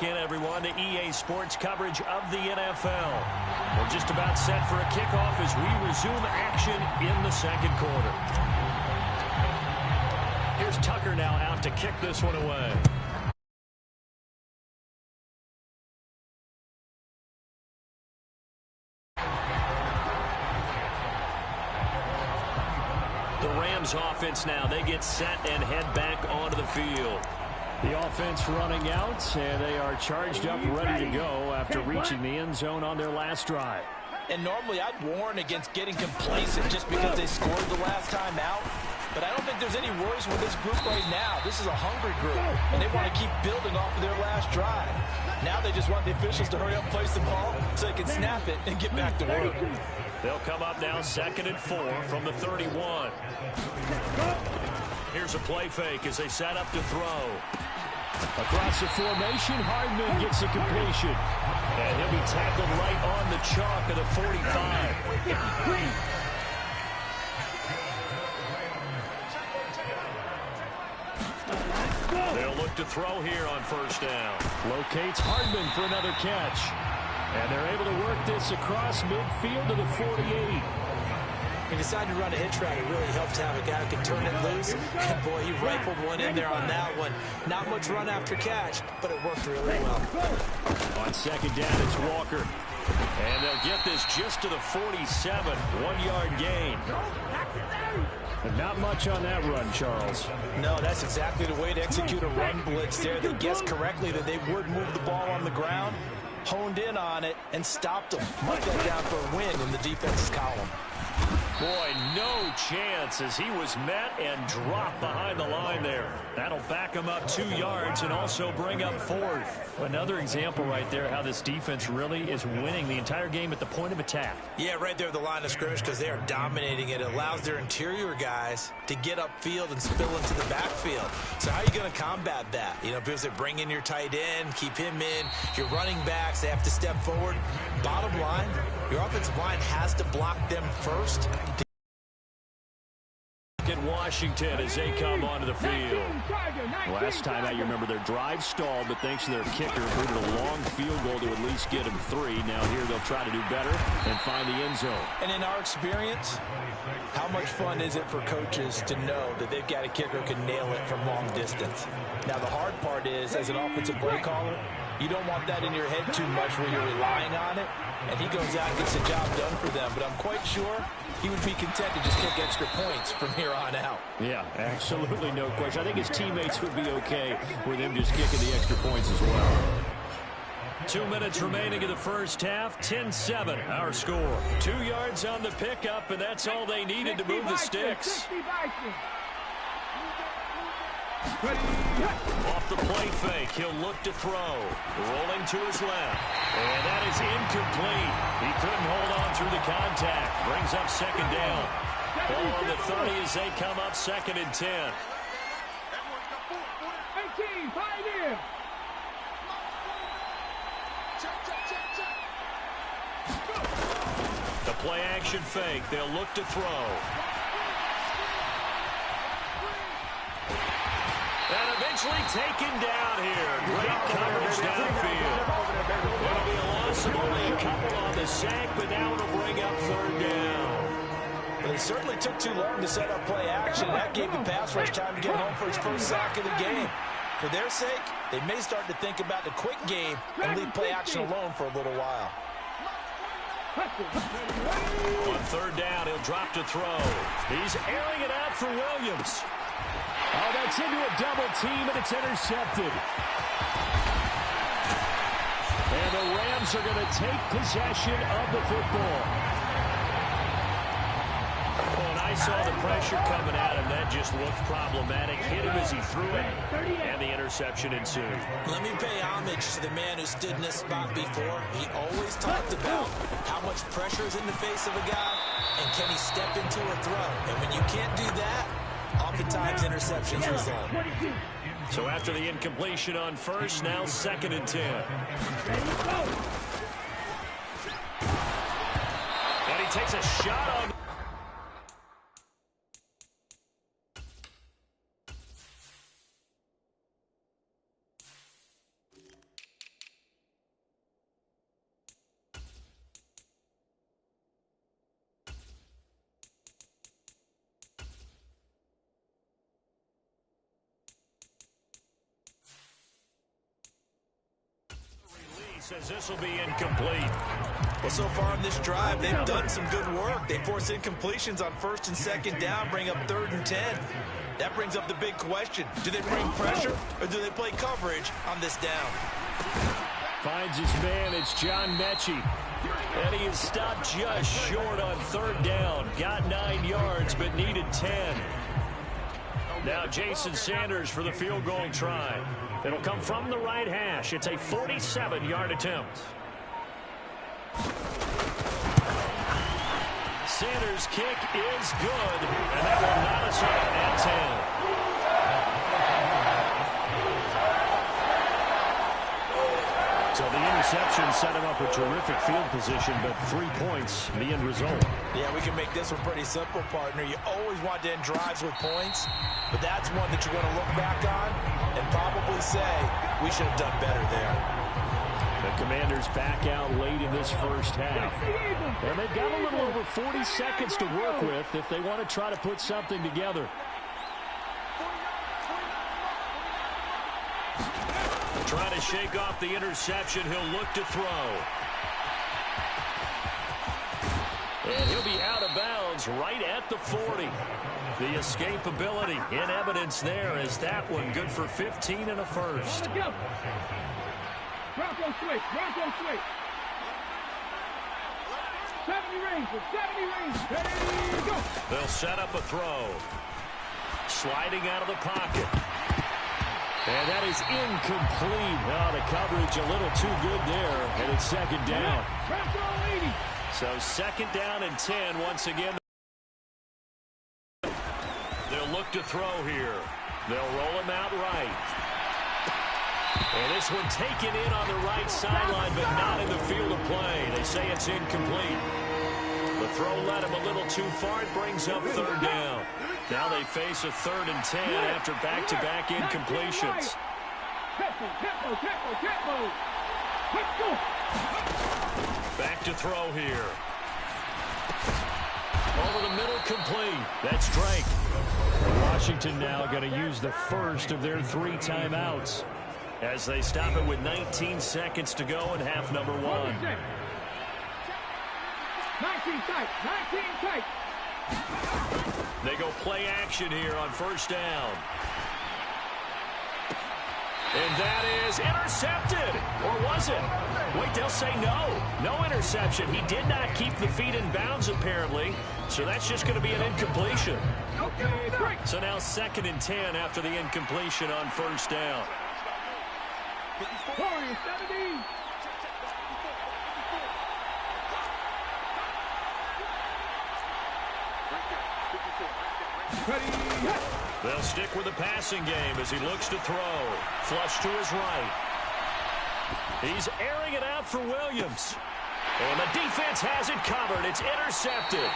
in, everyone, to EA Sports coverage of the NFL. We're just about set for a kickoff as we resume action in the second quarter. Here's Tucker now out to kick this one away. The Rams offense now, they get set and head back onto the field. The offense running out, and they are charged up, ready to go after reaching the end zone on their last drive. And normally I'd warn against getting complacent just because they scored the last time out. But I don't think there's any worries with this group right now. This is a hungry group, and they want to keep building off of their last drive. Now they just want the officials to hurry up and place the ball so they can snap it and get back to work. They'll come up now 2nd and 4 from the 31. Here's a play fake as they set up to throw. Across the formation, Hardman gets a completion. And he'll be tackled right on the chalk of the 45. They'll look to throw here on first down. Locates Hardman for another catch. And they're able to work this across midfield to the 48. He decided to run a hitch route. It really helped to have a guy who can turn it loose. And boy, he rifled one in there on that one. Not much run after catch, but it worked really well. On second down, it's Walker. And they'll get this just to the 47. 1-yard gain. But not much on that run, Charles. No, that's exactly the way to execute a run blitz there. They guessed correctly that they would move the ball on the ground, honed in on it, and stopped them. Mark that down for a win in the defense's column. Boy, no chance as he was met and dropped behind the line there. That'll back him up 2 yards and also bring up 4th. Another example right there how this defense really is winning the entire game at the point of attack. Yeah, right there at the line of scrimmage because they are dominating it. It allows their interior guys to get upfield and spill into the backfield. So how are you going to combat that? You know, because they bring in your tight end, keep him in. Your running backs, they have to step forward. Bottom line, your offensive line has to block them first. In Washington as they come onto the field. Last time out, you remember their drive stalled, but thanks to their kicker, booted a long field goal to at least get them 3. Now here they'll try to do better and find the end zone. And in our experience, how much fun is it for coaches to know that they've got a kicker who can nail it from long distance? Now the hard part is, as an offensive play caller, you don't want that in your head too much where you're relying on it, and he goes out and gets the job done for them. But I'm quite sure he would be content to just kick extra points from here on out. Yeah, absolutely no question. I think his teammates would be okay with him just kicking the extra points as well. 2 minutes remaining in the first half. 10-7 our score. 2 yards on the pickup, and that's all they needed to move the sticks. Off the play fake, he'll look to throw. Rolling to his left. And that is incomplete. He couldn't hold on through the contact. Brings up second down. Ball on the 30 as they come up 2nd and 10. The play action fake. They'll look to throw. And eventually taken down here. Great coverage downfield. It'll be a loss of only a couple on the sack, but now it'll bring up 3rd down. Well, it certainly took too long to set up play action. That gave the pass rush time to get home for his first sack of the game. For their sake, they may start to think about the quick game and leave play action alone for a little while. On 3rd down, he'll drop to throw. He's airing it out for Williams. Oh, that's into a double team, and it's intercepted. And the Rams are going to take possession of the football. Oh, and I saw the pressure coming at him. That just looked problematic. Hit him as he threw it, and the interception ensued. Let me pay homage to the man who stood in this spot before. He always talked about how much pressure is in the face of a guy, and can he step into a throw. And when you can't do that, oftentimes interceptions result. So after the incompletion on first, now 2nd and 10. And he takes a shot on. says this will be incomplete. Well, so far on this drive, they've done some good work. They force incompletions on 1st and 2nd down, bring up 3rd and 10. That brings up the big question. Do they bring pressure or do they play coverage on this down? Finds his man. It's John Mechie. And he is stopped just short on 3rd down. Got 9 yards, but needed 10. Now Jason Sanders for the field goal try. It'll come from the right hash. It's a 47-yard attempt. Sanders' kick is good, and that will knot us up at 10. So the interception set him up a terrific field position, but 3 points, the end result. Yeah, we can make this one pretty simple, partner. You always want to end drives with points, but that's one that you're going to look back on and probably say, we should have done better there. The Commanders back out late in this first half. And they've got a little over 40 seconds to work with if they want to try to put something together. Trying to shake off the interception. He'll look to throw. And he'll be out of bounds right at the 40. The escapability in evidence there as that one good for 15 and a first. Bronco switch, Bronco switch. 70 range, 70 range. Ready, go. They'll set up a throw. Sliding out of the pocket. And that is incomplete. Oh, the coverage a little too good there. And it's 2nd down. Bronco 80. So 2nd down and 10 once again. They'll look to throw here. They'll roll him out right. And this one taken in on the right sideline, but not in the field of play. They say it's incomplete. The throw led him a little too far. It brings up 3rd down. Now they face a 3rd and 10 after back-to-back incompletions. Back to throw here. Over the middle, complete. That's Drake. Washington now going to use the first of their 3 timeouts as they stop it with 19 seconds to go in half number 1. 19 tight, 19 tight. They go play action here on 1st down. And that is intercepted. Or was it? Wait, they'll say no. No interception. He did not keep the feet in bounds, apparently. So that's just going to be an incompletion. So now 2nd and 10 after the incompletion on 1st down. 40, 70. They'll stick with the passing game as he looks to throw. Flush to his right. He's airing it out for Williams. And the defense has it covered. It's intercepted.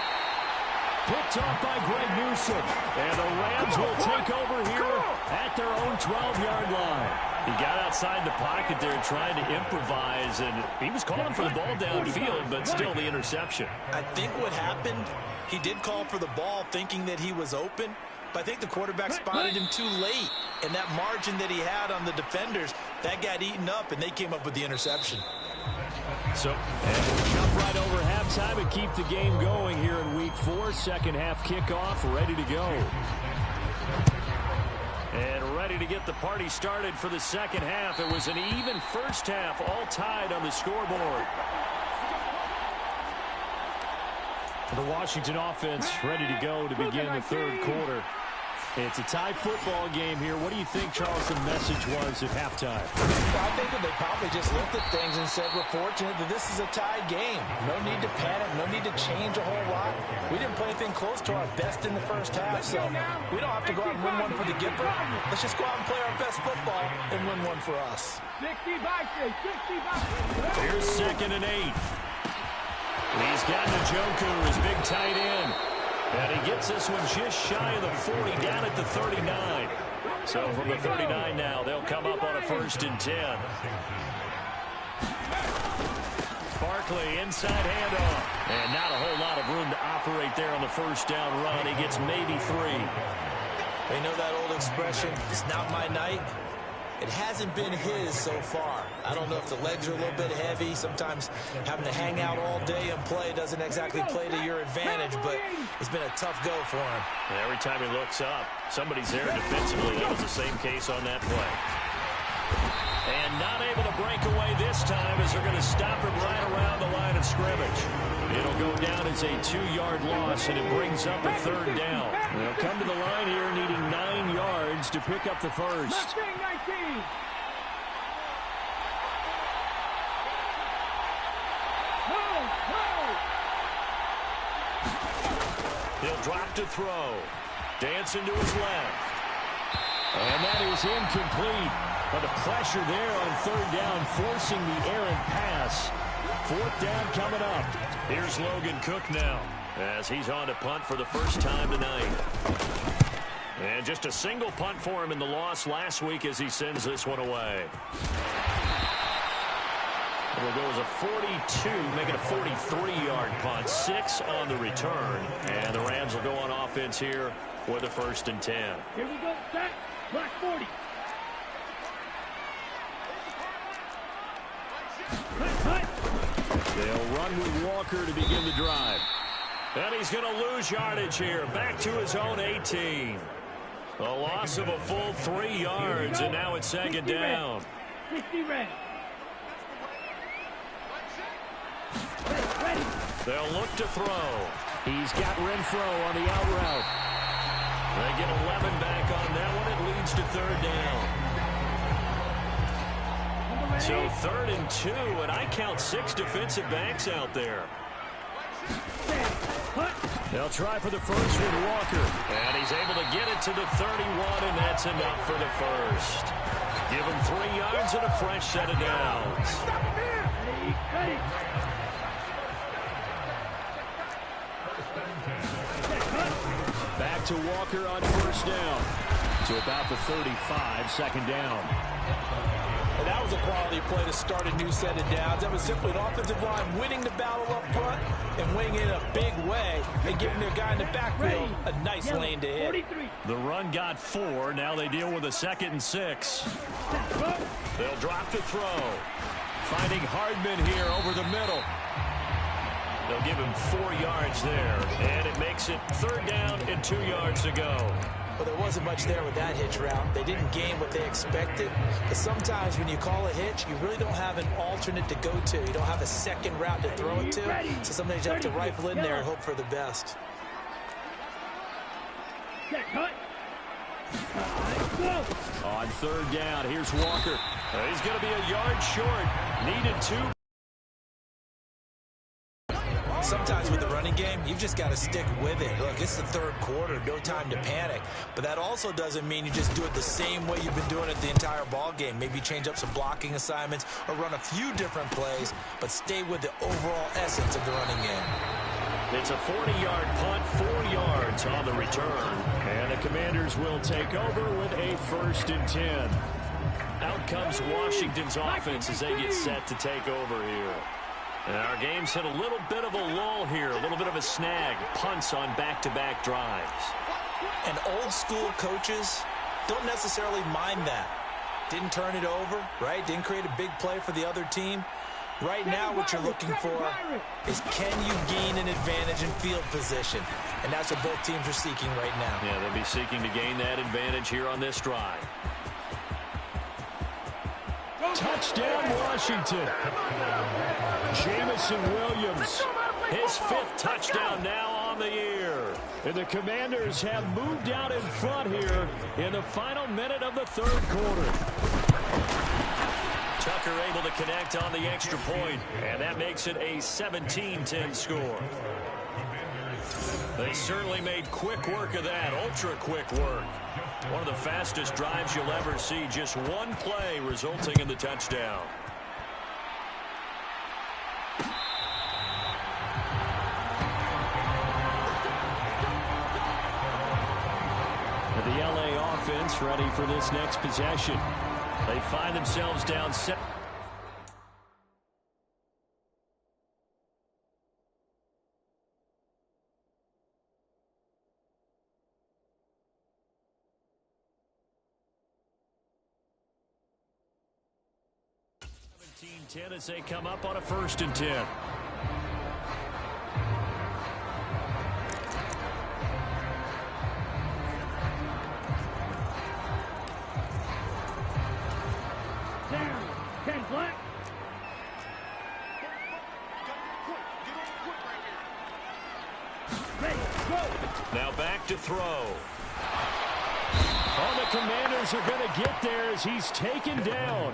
Picked off by Greg Newsome. And the Rams will take over here at their own 12-yard line. He got outside the pocket there trying to improvise, and he was calling for the ball downfield, but still the interception. I think what happened, he did call for the ball thinking that he was open, but I think the quarterback spotted him too late, and that margin that he had on the defenders, that got eaten up, and they came up with the interception. So, and we'll jump right over halftime and keep the game going here in Week 4. Second half kickoff, ready to go. And ready to get the party started for the second half. It was an even first half, all tied on the scoreboard. The Washington offense ready to go to begin the 3rd quarter. It's a tie football game here. What do you think, Charles, the message was at halftime? Well, I think that they probably just looked at things and said, we're fortunate that this is a tie game. No need to panic. No need to change a whole lot. We didn't play anything close to our best in the first half, so we don't have to go out and win one for the giver. Let's just go out and play our best football and win one for us. 60 by 60 by. Here's 2nd and 8. He's got Njoku, his big tight end. And he gets this one just shy of the 40, down at the 39. So from the 39 now, they'll come up on a 1st and 10. Barkley, inside handoff. And not a whole lot of room to operate there on the 1st down run. He gets maybe 3. They know that old expression, it's not my night. It hasn't been his so far. I don't know if the legs are a little bit heavy. Sometimes having to hang out all day and play doesn't exactly play to your advantage, but it's been a tough go for him. And every time he looks up, somebody's there defensively. That was the same case on that play. And not able to break away this time as they're going to stop him right around the line of scrimmage. It'll go down as a 2-yard loss, and it brings up a 3rd down. They'll come to the line here needing 9 yards to pick up the first. He'll drop to throw. Dancing to his left. And that is incomplete. But the pressure there on 3rd down, forcing the errant pass. 4th down coming up. Here's Logan Cook now, as he's on to punt for the first time tonight. And just a single punt for him in the loss last week as he sends this one away. It'll go as a 42, make it a 43-yard punt. 6 on the return. And the Rams will go on offense here with a 1st and 10. Here we go, set, black 40. They'll run with Walker to begin the drive. And he's going to lose yardage here. Back to his own 18. A loss of a full 3 yards, and now it's 2nd down. 60 red. They'll look to throw. He's got Renfro on the out route. They get 11 back on that one. It leads to 3rd down. So 3rd and 2, and I count 6 defensive backs out there. They'll try for the first with Walker. And he's able to get it to the 31, and that's enough for the first. Give him 3 yards and a fresh set of downs. Back to Walker on 1st down. To about the 35, 2nd down. And that was a quality play to start a new set of downs. That was simply an offensive line winning the battle up front and winning in a big way and giving their guy in the backfield a nice lane to hit. The run got 4. Now they deal with a 2nd and 6. They'll drop to throw. Finding Hardman here over the middle. They'll give him 4 yards there, and it makes it 3rd down and 2 yards to go. Well, there wasn't much there with that hitch route. They didn't gain what they expected. But sometimes when you call a hitch, you really don't have an alternate to go to. You don't have a second route to throw it to. So sometimes you have to rifle in there and hope for the best. On 3rd down, here's Walker. He's going to be a yard short. Needed 2. Sometimes with the running game, you've just got to stick with it. Look, it's the 3rd quarter, no time to panic. But that also doesn't mean you just do it the same way you've been doing it the entire ball game. Maybe change up some blocking assignments or run a few different plays, but stay with the overall essence of the running game. It's a 40-yard punt, 4 yards on the return. And the Commanders will take over with a 1st and 10. Out comes Washington's offense as they get set to take over here. And our game's hit a little bit of a lull here, a little bit of a snag. Punts on back-to-back drives. And old-school coaches don't necessarily mind that. Didn't turn it over, right? Didn't create a big play for the other team. Right now what you're looking for is can you gain an advantage in field position? And that's what both teams are seeking right now. Yeah, they'll be seeking to gain that advantage here on this drive. Touchdown, Washington. Jamison Williams, his 5th touchdown now on the year. And the Commanders have moved out in front here in the final minute of the 3rd quarter. Tucker able to connect on the extra point, and that makes it a 17-10 score. They certainly made quick work of that, ultra-quick work. One of the fastest drives you'll ever see, just one play resulting in the touchdown. The LA offense ready for this next possession. They find themselves down 7. 13-10 as they come up on a 1st and 10. Down. 10 flat. Ready, go. Now back to throw. Oh, the Commanders are going to get there as he's taken down.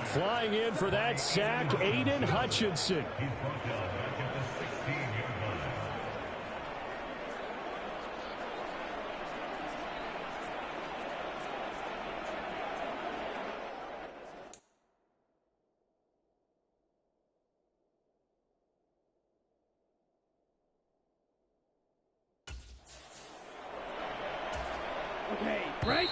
Flying in for that sack, Aiden Hutchinson. Okay, right.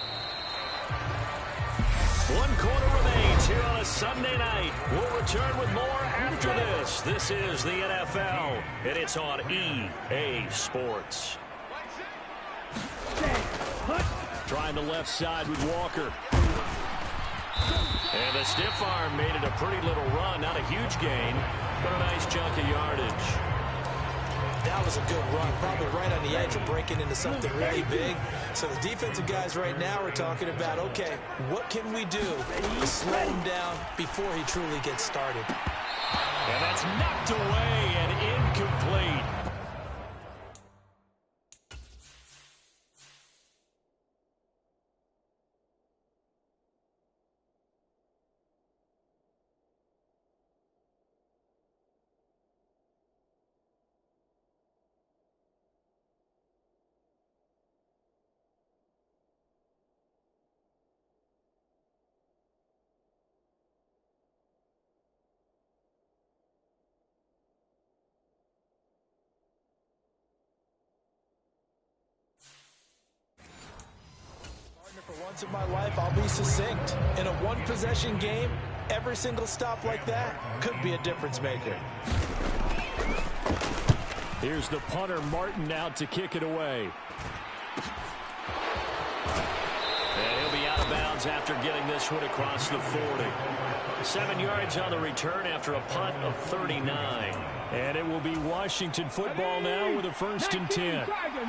1 quarter remains here on a Sunday night. We'll return with more after this. This is the NFL, and it's on EA Sports. Trying the left side with Walker. And the stiff arm made it a pretty little run. Not a huge gain, but a nice chunk of yardage. That was a good run, probably right on the edge of breaking into something really big. So the defensive guys right now are talking about, okay, what can we do to slow him down before he truly gets started? And that's knocked away and incomplete. For once in my life, I'll be succinct. In a one-possession game, every single stop like that could be a difference maker. Here's the punter, Martin, out to kick it away. And he'll be out of bounds after getting this one across the 40. 7 yards on the return after a punt of 39. And it will be Washington football now with a 1st and 10. 19 Tiger.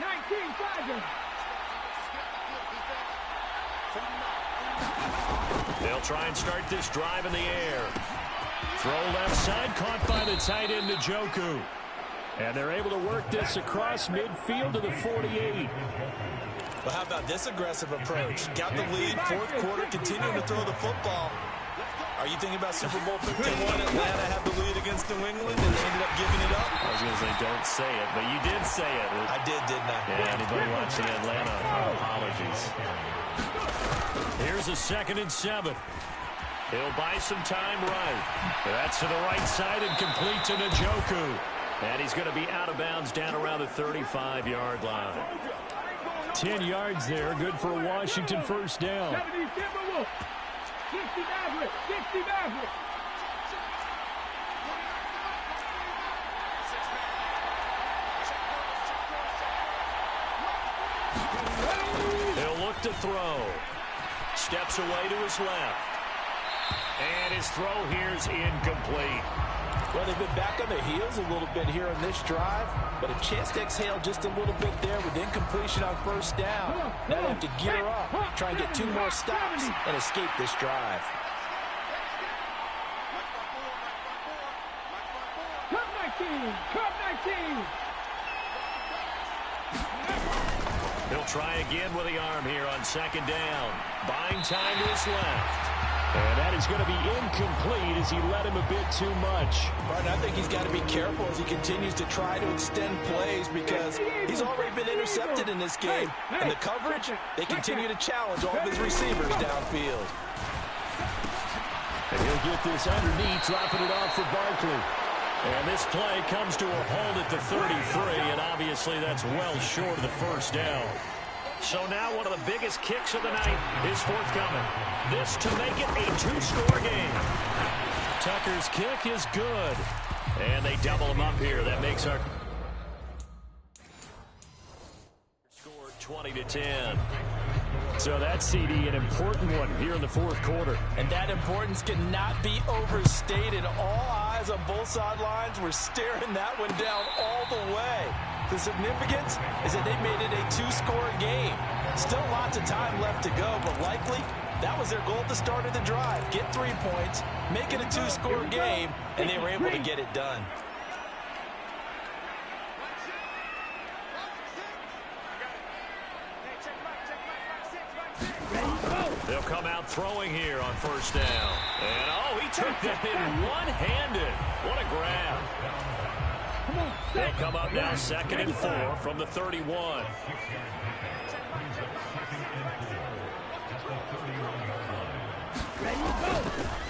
They'll try and start this drive in the air. Throw left side, caught by the tight end, Njoku. And they're able to work this across midfield to the 48. Well, how about this aggressive approach? Got the lead, 4th quarter, continuing to throw the football. Are you thinking about Super Bowl 51? Atlanta had the lead against New England, and they ended up giving it up? I was going to say, don't say it, but you did say it. I did, didn't I? Yeah, anybody watching Atlanta, apologies. Here's a 2nd and 7. He'll buy some time right. That's to the right side and complete to Njoku. And he's going to be out of bounds down around the 35-yard line. 10 yards there, good for a Washington 1st down. 60 Maverick. 60 Maverick. He'll look to throw. Steps away to his left. And his throw here's incomplete. Well, they've been back on their heels a little bit here on this drive, but a chance to exhale just a little bit there with incompletion on 1st down. Now they have to gear up, try and get 2 more stops, and escape this drive. Cup 19. Cup 19. He'll try again with the arm here on 2nd down. Buying time to his left. And that is going to be incomplete as he let him a bit too much. Right, I think he's got to be careful as he continues to try to extend plays because he's already been intercepted in this game. And the coverage, they continue to challenge all of his receivers downfield. And he'll get this underneath, dropping it off for Barkley. And this play comes to a halt at the 33, and obviously that's well short of the 1st down. So now one of the biggest kicks of the night is forthcoming. This to make it a 2-score game. Tucker's kick is good. And they double him up here. That makes our score 20-10. So that CD, an important one here in the fourth quarter. And that importance cannot be overstated. All eyes on both sidelines were staring that one down all the way. The significance is that they made it a two-score game. Still lots of time left to go, but likely that was their goal at the start of the drive. Get 3 points, make it a two-score game, and they were able to get it done. They'll come out throwing here on first down. And, oh, he took that in one-handed. What a grab. They'll come up now 2nd and 4 from the 31.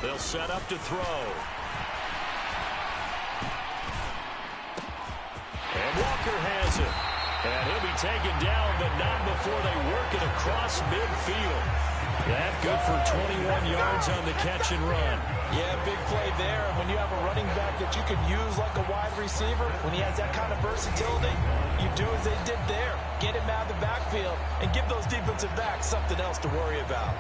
They'll set up to throw. And Walker has it. And he'll be taken down, but not before they work it across midfield. That good for 21 yards on the catch and run. Yeah, big play there. When you have a running back that you can use like a wide receiver, when he has that kind of versatility, you do as they did there. Get him out of the backfield and give those defensive backs something else to worry about.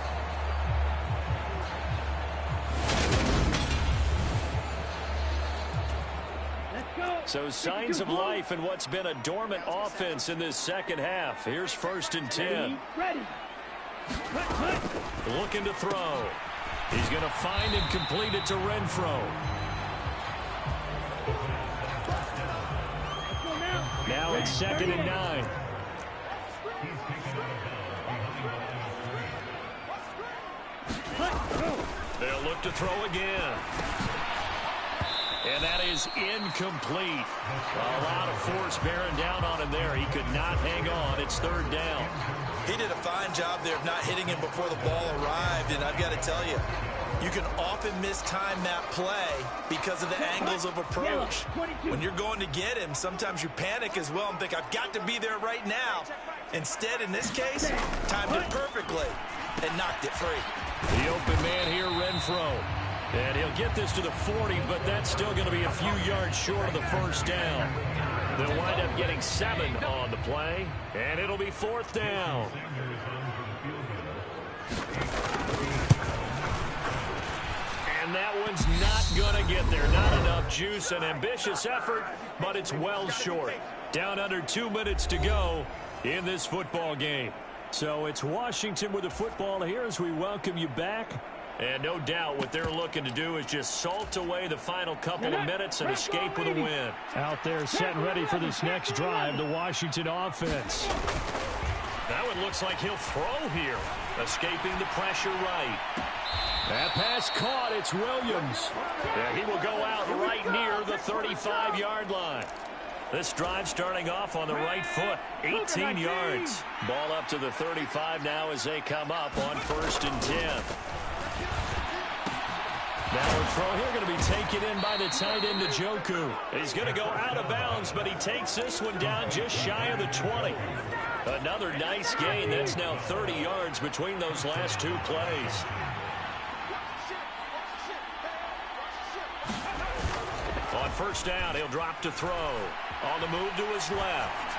So signs of life in what's been a dormant offense in this second half. Here's 1st and 10. Looking to throw. He's going to find and complete it to Renfro. Now it's 2nd and 9. They'll look to throw again. And that is incomplete. A lot of force bearing down on him there. He could not hang on. It's 3rd down. He did a fine job there of not hitting him before the ball arrived. And I've got to tell you, you can often mistime that play because of the angles of approach. When you're going to get him, sometimes you panic as well and think, I've got to be there right now. Instead, in this case, timed it perfectly and knocked it free. The open man here, Renfro. And he'll get this to the 40, but that's still going to be a few yards short of the first down. They'll wind up getting 7 on the play, and it'll be 4th down. And that one's not going to get there. Not enough juice. An ambitious effort, but it's well short. Down under 2 minutes to go in this football game. So it's Washington with the football here as we welcome you back. And no doubt what they're looking to do is just salt away the final couple of minutes and escape with a win. Out there set and ready for this next drive, the Washington offense. That one looks like he'll throw here. Escaping the pressure right. That pass caught. It's Williams. Yeah, he will go out right near the 35-yard line. This drive starting off on the right foot. 18 yards. Ball up to the 35 now as they come up on 1st and 10. Now a throw here going to be taken in by the tight end, Njoku. He's going to go out of bounds, but he takes this one down just shy of the 20. Another nice gain. That's now 30 yards between those last 2 plays. On 1st down, he'll drop to throw. On the move to his left.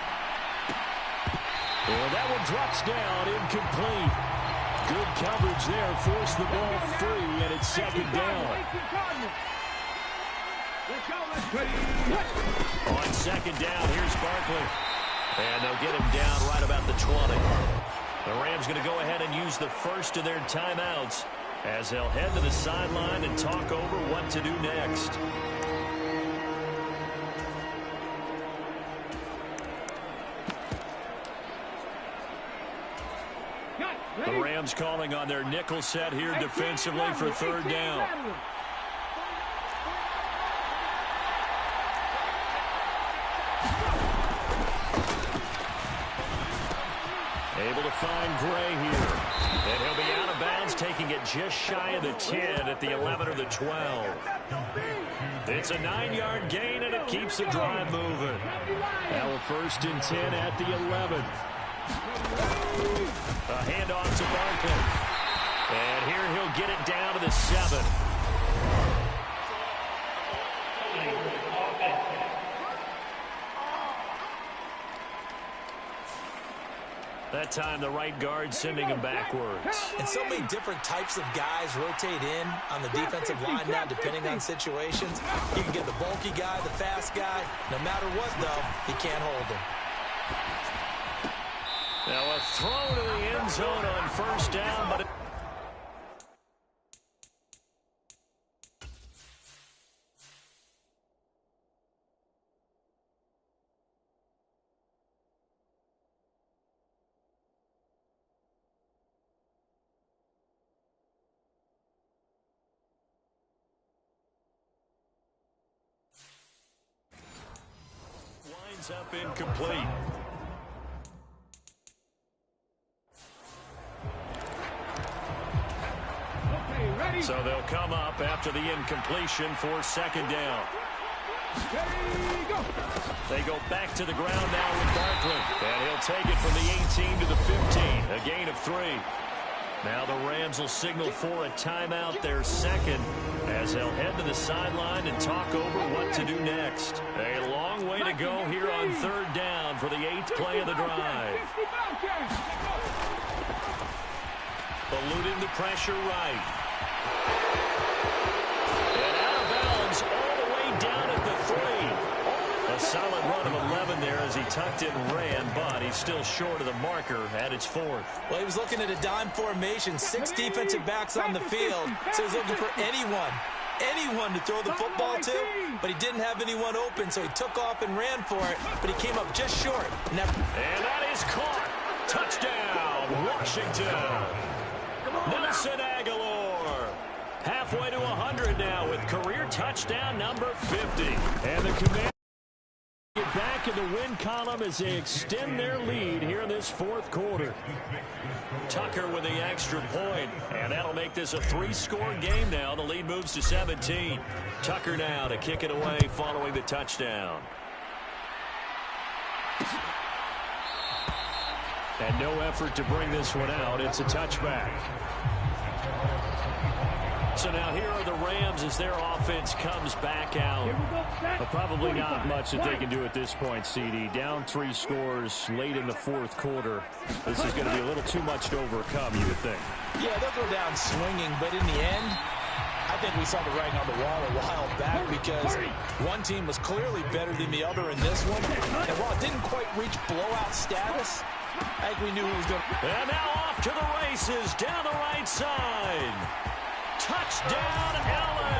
And that one drops down, incomplete. Good coverage there, forced the ball free, and it's 2nd down. On 2nd down, here's Barkley. And they'll get him down right about the 20. The Rams going to go ahead and use the first of their timeouts as they'll head to the sideline and talk over what to do next. The Rams calling on their nickel set here defensively for 3rd down. Able to find Gray here. And he'll be out of bounds, taking it just shy of the 10 at the 11 or the 12. It's a 9-yard gain, and it keeps the drive moving. Now a 1st and 10 at the 11. A handoff to Barkley. And here he'll get it down to the 7. That time the right guard sending him backwards. And so many different types of guys rotate in on the defensive line now, depending on situations. You can get the bulky guy, the fast guy. No matter what, though, he can't hold him. Now a throw to the end zone on first down, but winds up incomplete. So they'll come up after the incompletion for second down. They go back to the ground now with Barkley. And he'll take it from the 18 to the 15. A gain of 3. Now the Rams will signal for a timeout, their second, as they'll head to the sideline and talk over what to do next. A long way to go here on third down for the 8th play of the drive. Eluding the pressure right. And out of bounds all the way down at the 3. A solid run of 11 there as he tucked it and ran, but he's still short of the marker at its 4th. Well, he was looking at a dime formation, 6 defensive backs on the field, so he's looking for anyone to throw the football to, but he didn't have anyone open, so he took off and ran for it, but he came up just short. And that is caught. Touchdown, Washington. Nelson Aguilar. Halfway to 100 now with career touchdown number 50. And the Commanders get back in the win column as they extend their lead here in this 4th quarter. Tucker with the extra point, and that'll make this a 3-score game now. The lead moves to 17. Tucker now to kick it away following the touchdown. And no effort to bring this one out. It's a touchback. So now here are the Rams as their offense comes back out. But probably not much that they can do at this point, CD. Down 3 scores late in the 4th quarter. This is going to be a little too much to overcome, you would think. Yeah, they'll go down swinging, but in the end, I think we saw the writing on the wall a while back because one team was clearly better than the other in this one. And while it didn't quite reach blowout status, I think we knew who was going to. And now off to the races down the right side. Touchdown, LA!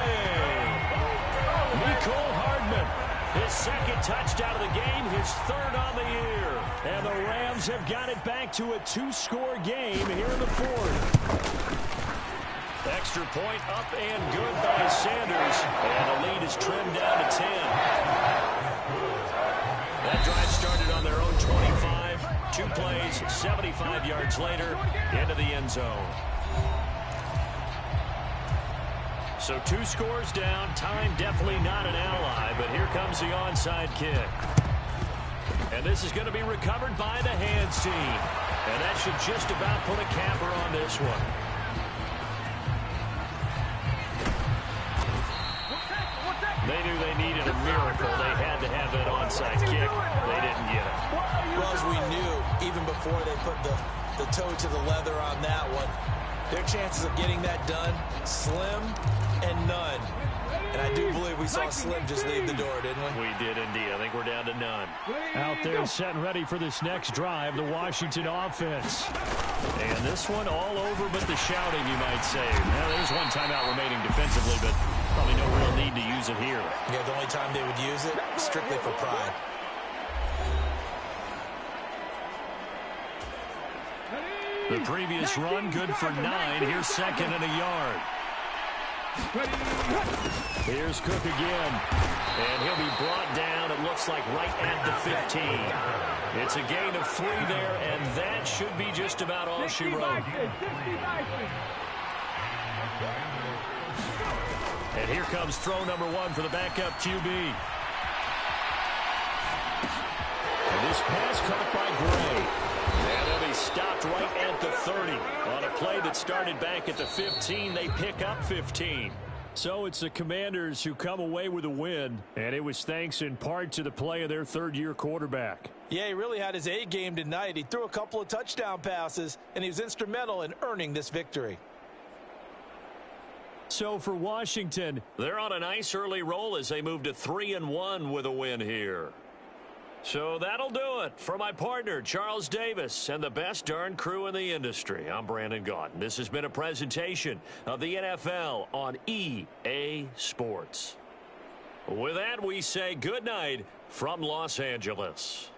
Nicole Hardman, his 2nd touchdown of the game, his 3rd on the year. And the Rams have got it back to a 2-score game here in the 4th. Extra point up and good by Sanders. And the lead is trimmed down to 10. That drive started on their own 25. 2 plays, 75 yards later, into the end zone. So 2 scores down. Time definitely not an ally, but here comes the onside kick. And this is going to be recovered by the hands team. And that should just about put a capper on this one. They knew they needed a miracle. They had to have that onside kick. They didn't get it. Well, as we knew, even before they put the toe to the leather on that one, their chances of getting that done, slim and none. And I do believe we saw Slim just leave the door, didn't we? We did indeed. I think we're down to none. Out there set and ready for this next drive, the Washington offense. And this one all over but the shouting, you might say. Now, there's one timeout remaining defensively, but probably no real need to use it here. Yeah, the only time they would use it, strictly for pride. The previous run, good for 9. Here's 2nd and a yard. Here's Cook again. And he'll be brought down, it looks like, right at the 15. It's a gain of 3 there, and that should be just about all she wrote. And here comes throw number 1 for the backup QB. And this pass caught by Gray. And they'll be stopped right at the 30. On a play that started back at the 15, they pick up 15. So it's the Commanders who come away with a win, and it was thanks in part to the play of their third-year quarterback. Yeah, he really had his A game tonight. He threw a couple of touchdown passes, and he was instrumental in earning this victory. So for Washington, they're on a nice early roll as they move to 3-1 with a win here. So that'll do it for my partner, Charles Davis, and the best darn crew in the industry. I'm Brandon Gaudin. This has been a presentation of the NFL on EA Sports. With that, we say good night from Los Angeles.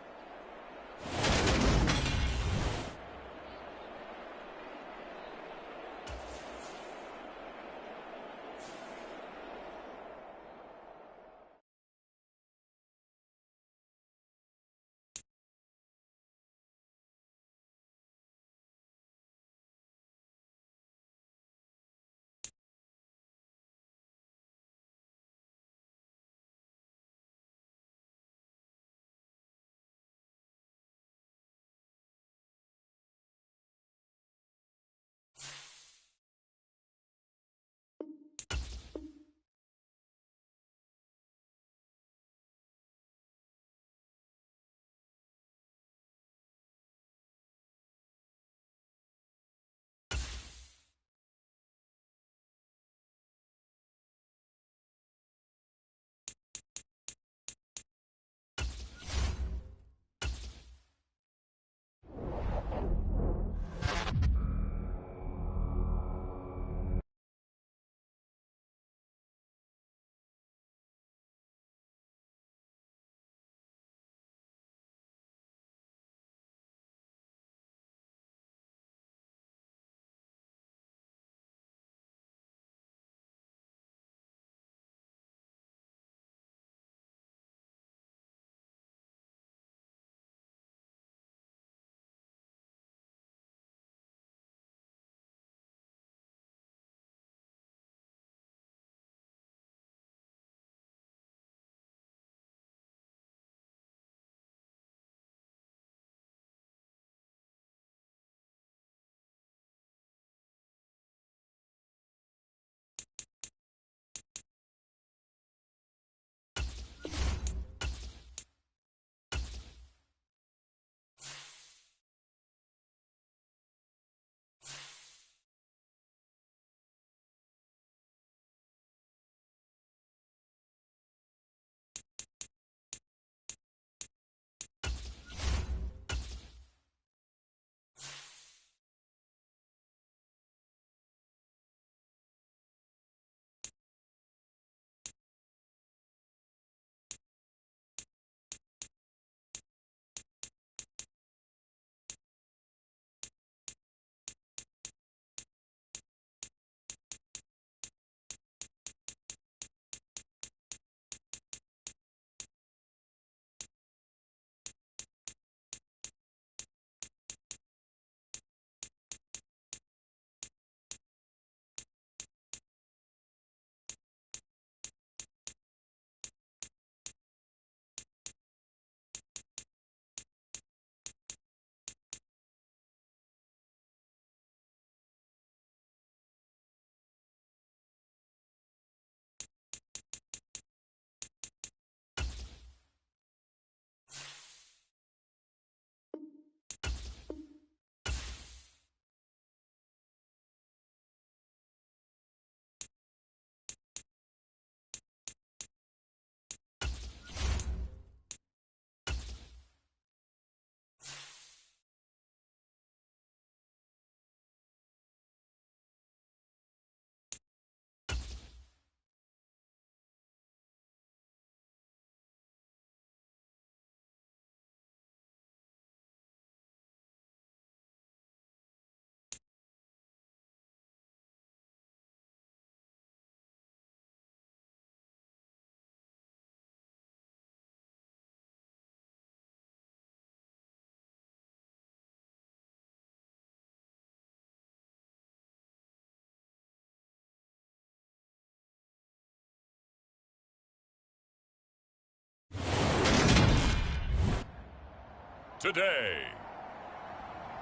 Today,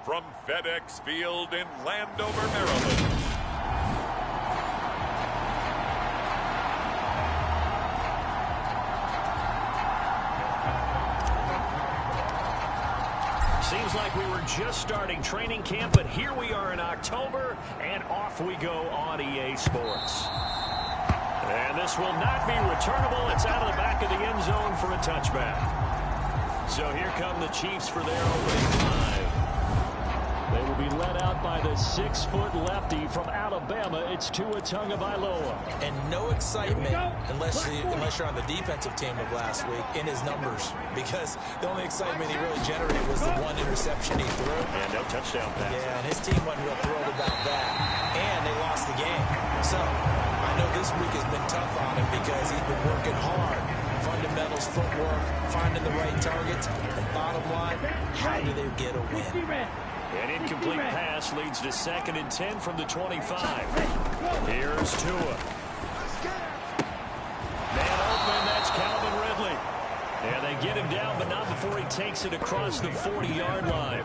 from FedEx Field in Landover, Maryland, just starting training camp, but here we are in October, and off we go on EA Sports. And this will not be returnable. It's out of the back of the end zone for a touchback. So here come the Chiefs for their opening drive. They will be led out by the 6-foot lefty from Alabama. It's Tua Tagovailoa. And no excitement unless you're on the defensive team of last week in his numbers, because the only excitement he really generated was the one interception he threw. And no touchdown pass. Yeah, and his team wasn't real thrilled about that. And they lost the game. So I know this week has been tough on him because he's been working hard. Fundamentals, footwork, finding the right targets. And bottom line, how do they get a win? An incomplete pass leads to 2nd and 10 from the 25. Here's Tua. Man open, that's Calvin Ridley. And they get him down, but not before he takes it across the 40-yard line.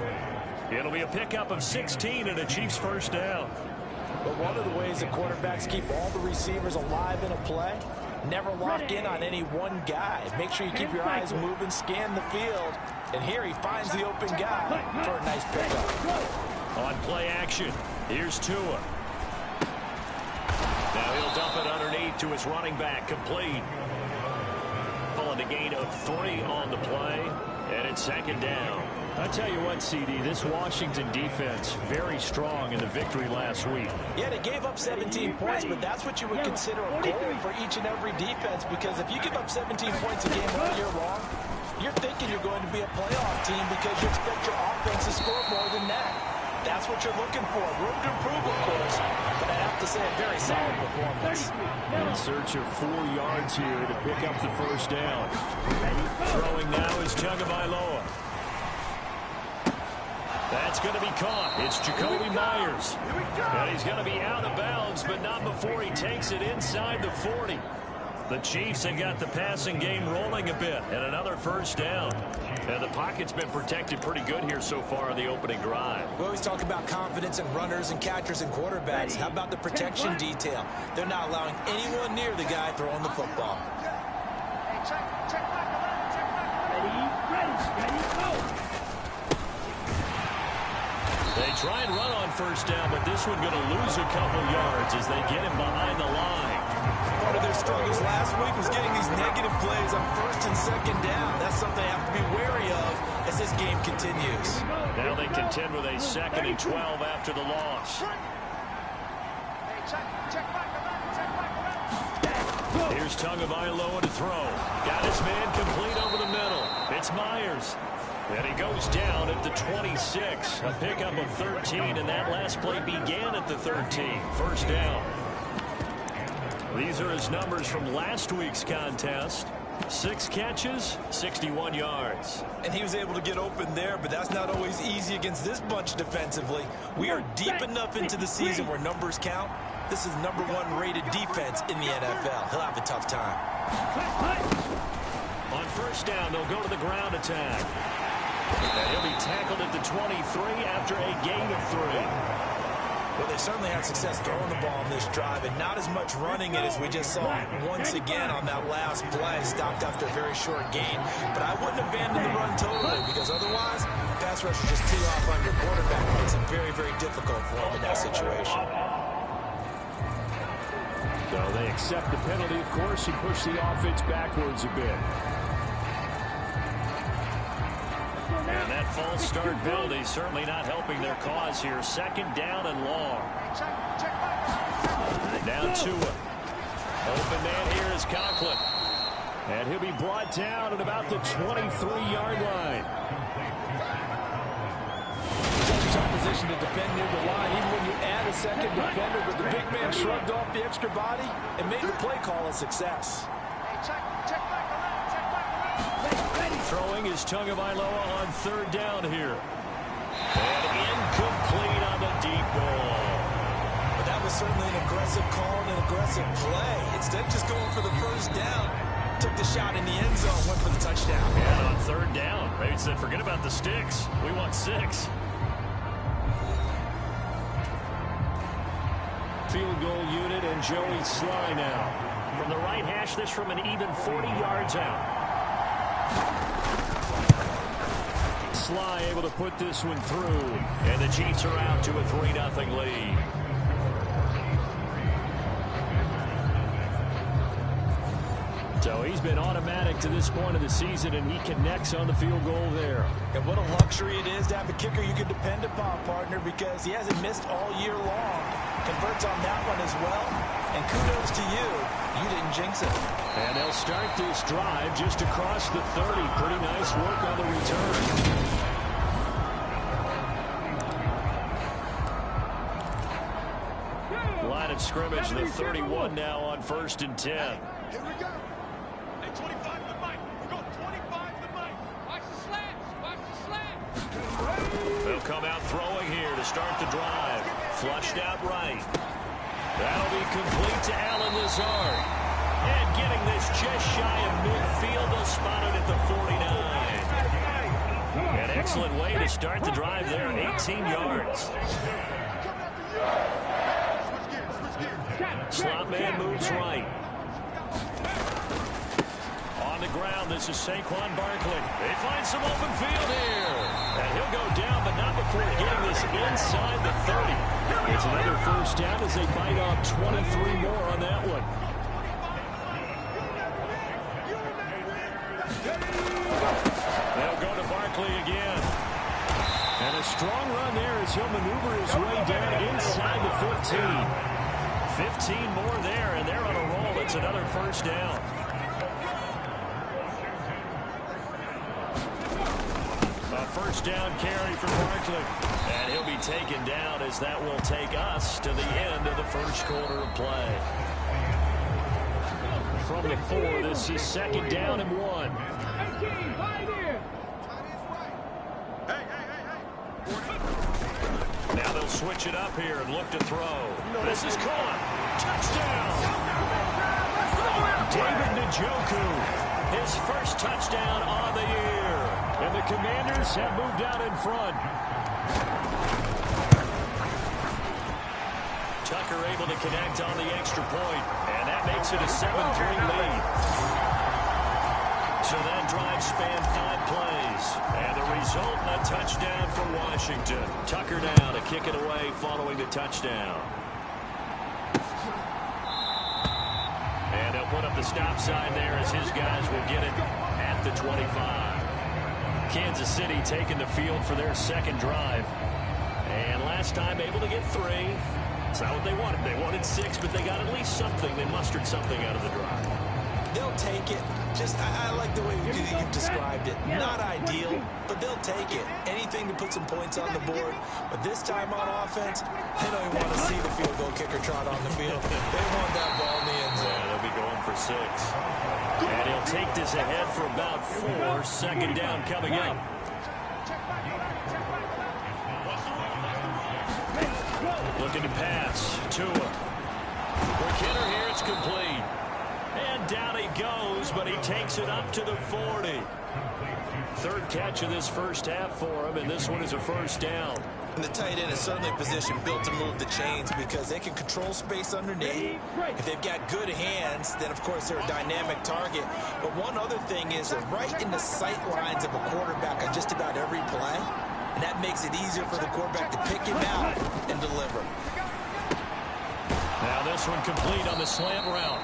It'll be a pickup of 16 and a Chiefs first down. But one of the ways that quarterbacks keep all the receivers alive in a play, never lock in on any one guy. Make sure you keep your eyes moving, scan the field. And here he finds the open guy for a nice pickup. On play action, here's Tua. Now he'll dump it underneath to his running back, complete. Pulling a gain of 3 on the play, and it's 2nd down. I tell you what, CD, this Washington defense, very strong in the victory last week. Yeah, they gave up 17 points, but that's what you would consider a goal for each and every defense, because if you give up 17 points a game all year long, you're thinking you're going to be a playoff team because you expect your offense to score more than that. That's what you're looking for. Room to improve, of course, but I have to say a very solid performance. In search of 4 yards here to pick up the first down. Throwing now is Tagovailoa. That's going to be caught. It's Jacoby Myers. And he's going to be out of bounds, but not before he takes it inside the 40. The Chiefs have got the passing game rolling a bit, and another first down. And the pocket's been protected pretty good here so far in the opening drive. We always talk about confidence in runners and catchers and quarterbacks. How about the protection detail? They're not allowing anyone near the guy throwing the football. They try and run on first down, but this one going to lose a couple yards as they get him behind the line. Part of their struggles last week was getting these negative plays on 1st and 2nd down. That's something they have to be wary of as this game continues. Now they contend with a 2nd and 12 after the loss. Here's Tagovailoa to throw. Got his man complete over the middle. It's Myers. And he goes down at the 26. A pickup of 13, and that last play began at the 13. First down. These are his numbers from last week's contest. 6 catches, 61 yards. And he was able to get open there, but that's not always easy against this bunch defensively. We are deep enough into the season where numbers count. This is #1 rated defense in the NFL. He'll have a tough time. On first down, they'll go to the ground attack. And he'll be tackled at the 23 after a gain of 3. Well, they certainly had success throwing the ball on this drive, and not as much running it as we just saw once again on that last play. Stopped after a very short gain. But I wouldn't abandon the run totally, because otherwise, pass rushers just tee off on your quarterback. It makes it very, very difficult for him in that situation. So they accept the penalty, of course, and push the offense backwards a bit. And that false start penalty certainly not helping their cause here. 2nd down and long. Now Tua. Open man here is Conklin. And he'll be brought down at about the 23-yard line. Such a tough position to defend near the line, even when you add a second defender, but the big man shrugged off the extra body and made the play call a success. Throwing is Tagovailoa on 3rd down here. And incomplete on the deep ball. But that was certainly an aggressive call and an aggressive play. Instead of just going for the first down, took the shot in the end zone, went for the touchdown. And on 3rd down, they said, forget about the sticks. We want 6. Field goal unit and Joey Sly now. From the right hash, this from an even 40 yards out. Sly able to put this one through. And the Chiefs are out to a 3-0 lead. So he's been automatic to this point of the season, and he connects on the field goal there. And what a luxury it is to have a kicker you can depend upon, partner, because he hasn't missed all year long. Converts on that one as well. And kudos to you. You didn't jinx it. And they'll start this drive just across the 30. Pretty nice work on the return. Line of scrimmage, the 31 now on 1st and 10. Here we go. Hey, 25 to the mic. We're going 25 to the mic. Watch the slants. Watch the slants. They'll come out throwing here to start the drive. Flushed out right. That'll be complete to Allen Lazard. And getting this just shy of midfield. They'll spot it at the 49. An excellent way to start the drive there. 18 yards. Slot man moves right. On the ground, this is Saquon Barkley. They find some open field here. And he'll go down, but not before getting this inside the 30. It's another first down as they bite off 23 more on that one. They'll go to Barkley again. And a strong run there as he'll maneuver his way down inside the 15. 15 more there, and they're on a roll. It's another first down. A first down carry for Barkley. And he'll be taken down as that will take us to the end of the first quarter of play. From the 4, this is 2nd down and 1. Now they'll switch it up here and look to throw. This is caught. Touchdown. David Njoku, his first touchdown on the year. And the Commanders have moved out in front. Tucker able to connect on the extra point, and that makes it a 7-3 lead. So that drive spanned 5 plays, and the result, a touchdown for Washington. Tucker now to kick it away following the touchdown. And they'll put up the stop sign there as his guys will get it at the 25. Kansas City taking the field for their second drive. And last time able to get 3. It's not what they wanted. They wanted 6, but they got at least something. They mustered something out of the drive. They'll take it. Just, I like the way you've described it. Not ideal, but they'll take it. Anything to put some points on the board. But this time on offense, they don't even want to see the field goal kicker trot on the field. They want that ball in the end zone. Yeah, they'll be going for 6. And he'll take this ahead for about 4. 2nd down coming up. Looking to pass. Tua. For Kenner here, it's complete. And down he goes, but he takes it up to the 40. 3rd catch of this first half for him, and this one is a first down. And the tight end is certainly a position built to move the chains because they can control space underneath. If they've got good hands, then, of course, they're a dynamic target. But one other thing is they're right in the sight lines of a quarterback on just about every play, and that makes it easier for the quarterback to pick him out and deliver. Now this one complete on the slant route.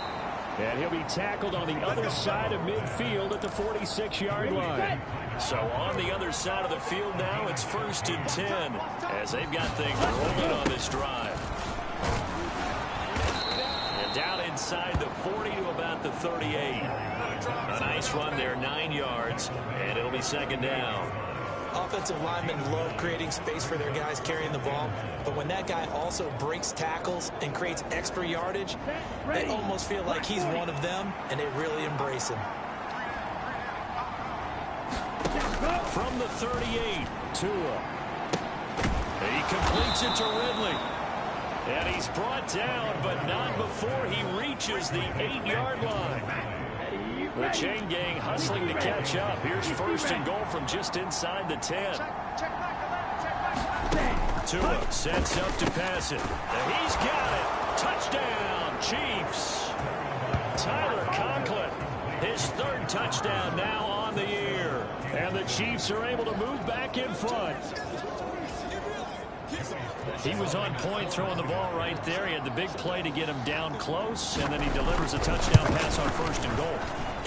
And he'll be tackled on the other side of midfield at the 46-yard line. So on the other side of the field now, it's 1st and 10 as they've got things rolling on this drive. And down inside the 40 to about the 38. A nice run there, 9 yards, and it'll be 2nd down. Offensive linemen love creating space for their guys carrying the ball, but when that guy also breaks tackles and creates extra yardage, they almost feel like he's one of them, and they really embrace him. From the 38, Tua. He completes it to Ridley. And he's brought down, but not before he reaches the 8-yard line. The chain gang hustling to catch up. Here's 1st and goal from just inside the 10. Tua sets up to pass it. And he's got it. Touchdown, Chiefs. Tyler Conklin, his 3rd touchdown now on the year. And And the Chiefs are able to move back in front. He was on point throwing the ball right there. He had the big play to get him down close, and then he delivers a touchdown pass on 1st and goal.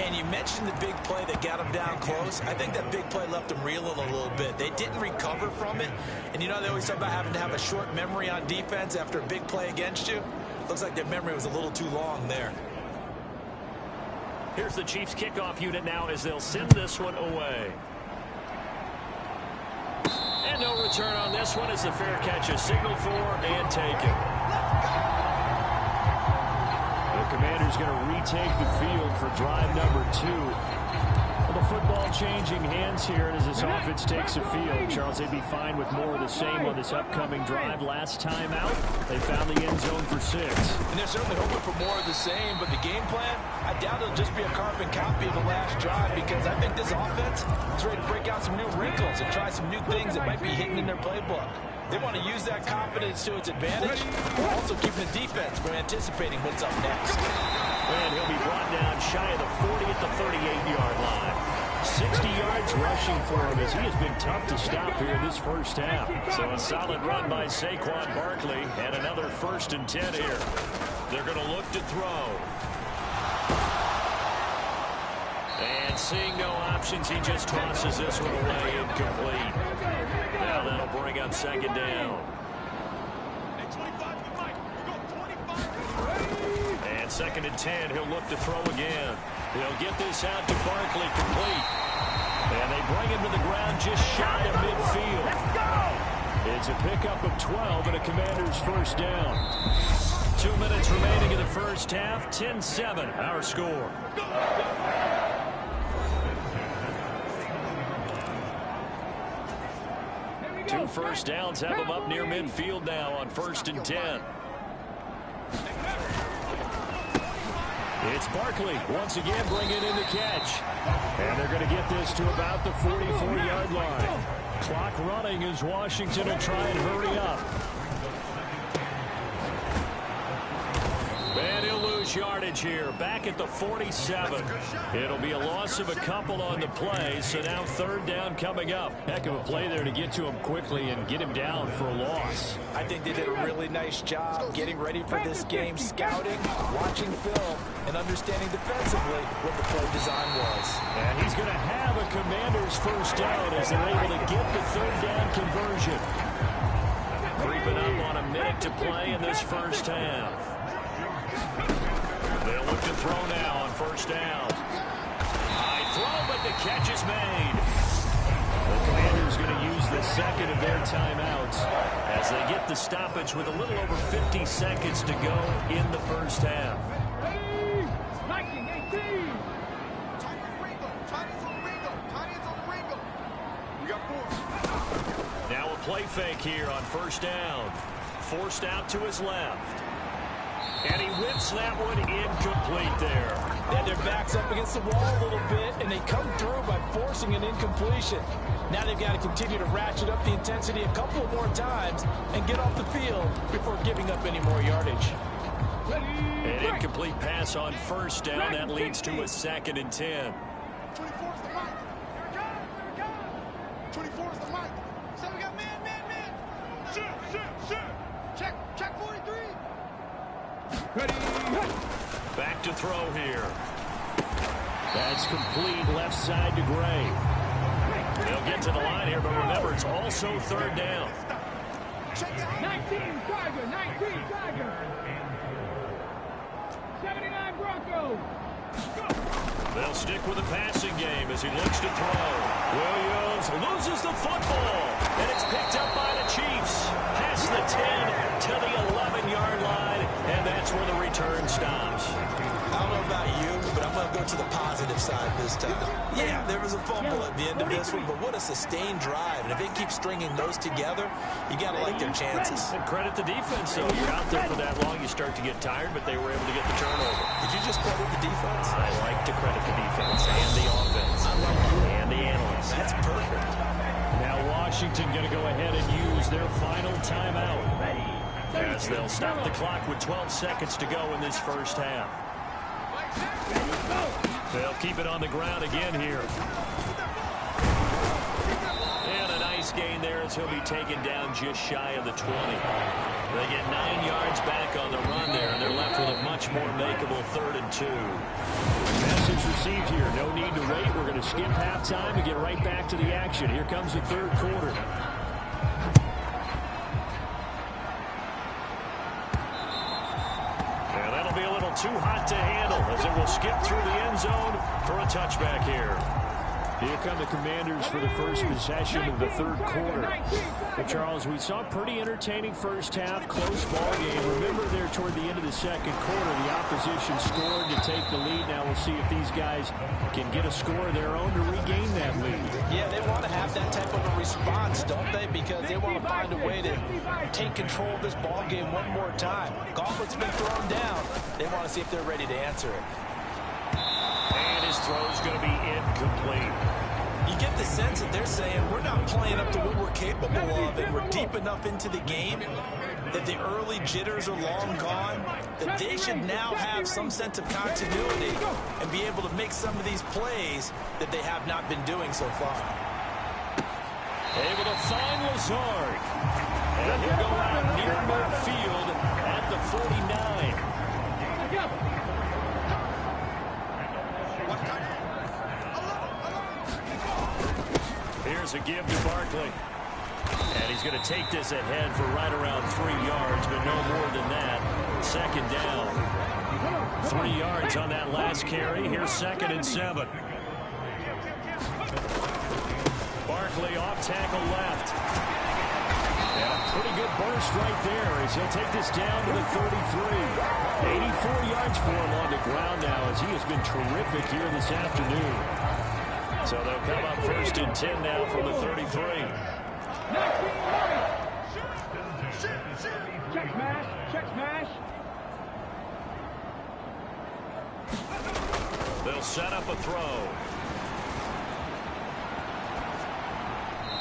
And you mentioned the big play that got him down close. I think that big play left him reeling a little bit. They didn't recover from it. And you know they always talk about having to have a short memory on defense after a big play against you. Looks like their memory was a little too long there. Here's the Chiefs kickoff unit now as they'll send this one away. And no return on this one as the fair catch is signaled for and taken. The Commanders going to retake the field for drive number 2. Well, the football changing hands here as this offense takes the field. Charles, they'd be fine with more of the same on this upcoming drive. Last time out, they found the end zone for 6. And they're certainly hoping for more of the same, but the game plan, I doubt it'll just be a carbon copy of the last drive because I think this offense is ready to break out some new wrinkles and try some new things that might be hidden in their playbook. They want to use that confidence to its advantage, while also keeping the defense from anticipating what's up next. And he'll be brought down shy of the 40 at the 38-yard line. 60 yards rushing for him as he has been tough to stop here this first half. So a solid run by Saquon Barkley and another 1st and 10 here. They're going to look to throw. And seeing no options, he just tosses this one away incomplete. Now that'll bring up 2nd down. And 2nd and 10, he'll look to throw again. He'll get this out to Barkley complete. And they bring him to the ground just shy of midfield. It's a pickup of 12 and a Commander's 1st down. 2 minutes remaining in the first half. 10-7, our score. Two first downs have them up near midfield now on 1st and 10. It's Barkley once again bringing in the catch. And they're going to get this to about the 44-yard line. Clock running as Washington will try and hurry up. And he'll lose yardage here, back at the 47. It'll be a loss of a couple on the play, so now 3rd down coming up. Heck of a play there to get to him quickly and get him down for a loss. I think they did a really nice job getting ready for this game, scouting, watching film, and understanding defensively what the play design was. And he's going to have a Commander's 1st down as they're able to get the 3rd down conversion. Creeping up on a minute to play in this first half. They'll look to throw now on 1st down. High throw, but the catch is made. The Commanders going to use the 2nd of their timeouts as they get the stoppage with a little over 50 seconds to go in the first half. Now a play fake here on 1st down. Forced out to his left. And he whips that one incomplete there. And their back's up against the wall a little bit, and they come through by forcing an incompletion. Now they've got to continue to ratchet up the intensity a couple more times and get off the field before giving up any more yardage. An incomplete pass on 1st down. That leads to a 2nd and 10. 24's the mic. Here it comes. 24's the mic. So we got man. Shoot. Check 43. ready. Back to throw here. That's complete left side to Gray. They'll get to the line here, but remember, it's also 3rd down. 19 Tiger. 79 Broncos. They'll stick with the passing game as he looks to throw. Williams loses the football, and it's picked up by the Chiefs. Past the 10 to the 11-yard line, and that's where the return stops. I don't know about you, but I'm going to go to the positive side this time. Yeah, there was a fumble at the end of this one, but what a sustained drive. And if they keep stringing those together, you got to like their chances. And credit the defense, though. You're out there for that long, you start to get tired, but they were able to get the turnover. Did you just credit the defense? I like to credit the defense and the offense. I like you. And the analysts. That's perfect. Now Washington going to go ahead and use their final timeout. As they'll stop the clock with 12 seconds to go in this first half. They'll keep it on the ground again here. nice gain there as he'll be taken down just shy of the 20. They get 9 yards back on the run there, and they're left with a much more makeable 3rd and 2. Message received here. No need to wait. We're going to skip halftime and get right back to the action. Here comes the 3rd quarter. And that'll be a little too hot to handle as it will skip through the end zone for a touchback here. Here come the Commanders for the first possession of the 3rd quarter. But Charles, we saw a pretty entertaining first half, close ball game. Remember there toward the end of the 2nd quarter, the opposition scored to take the lead. Now we'll see if these guys can get a score of their own to regain that lead. Yeah, they want to have that type of a response, don't they? Because they want to find a way to take control of this ball game one more time. Gauntlet's been thrown down. They want to see if they're ready to answer it. And his throw's going to be incomplete. You get the sense that they're saying we're not playing up to what we're capable of, and we're deep enough into the game that the early jitters are long gone, that they should now have some sense of continuity and be able to make some of these plays that they have not been doing so far. Able to find Lazard. And he'll go out near midfield at the 49. Here's a give to Barkley. And he's going to take this ahead for right around 3 yards, but no more than that. 2nd down. 3 yards on that last carry. Here's 2nd and 7. Barkley off tackle left. And a pretty good burst right there as he'll take this down to the 33. 84 yards for him on the ground now as he has been terrific here this afternoon. So they'll come up 1st and 10 now from the 33. Check smash. Check smash. They'll set up a throw.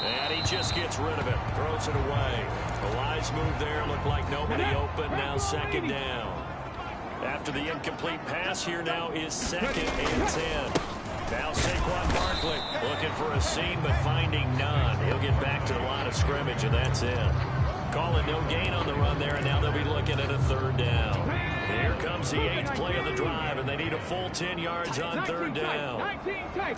And he just gets rid of it. Throws it away. A wise move there. Looked like nobody open. Now 2nd down. After the incomplete pass, here now is 2nd and 10. Now Saquon Barkley looking for a seam but finding none. He'll get back to the line of scrimmage, and that's it. Calling no gain on the run there, and now they'll be looking at a 3rd down. Here comes the 8th play of the drive, and they need a full 10 yards on 3rd down. 19 tight.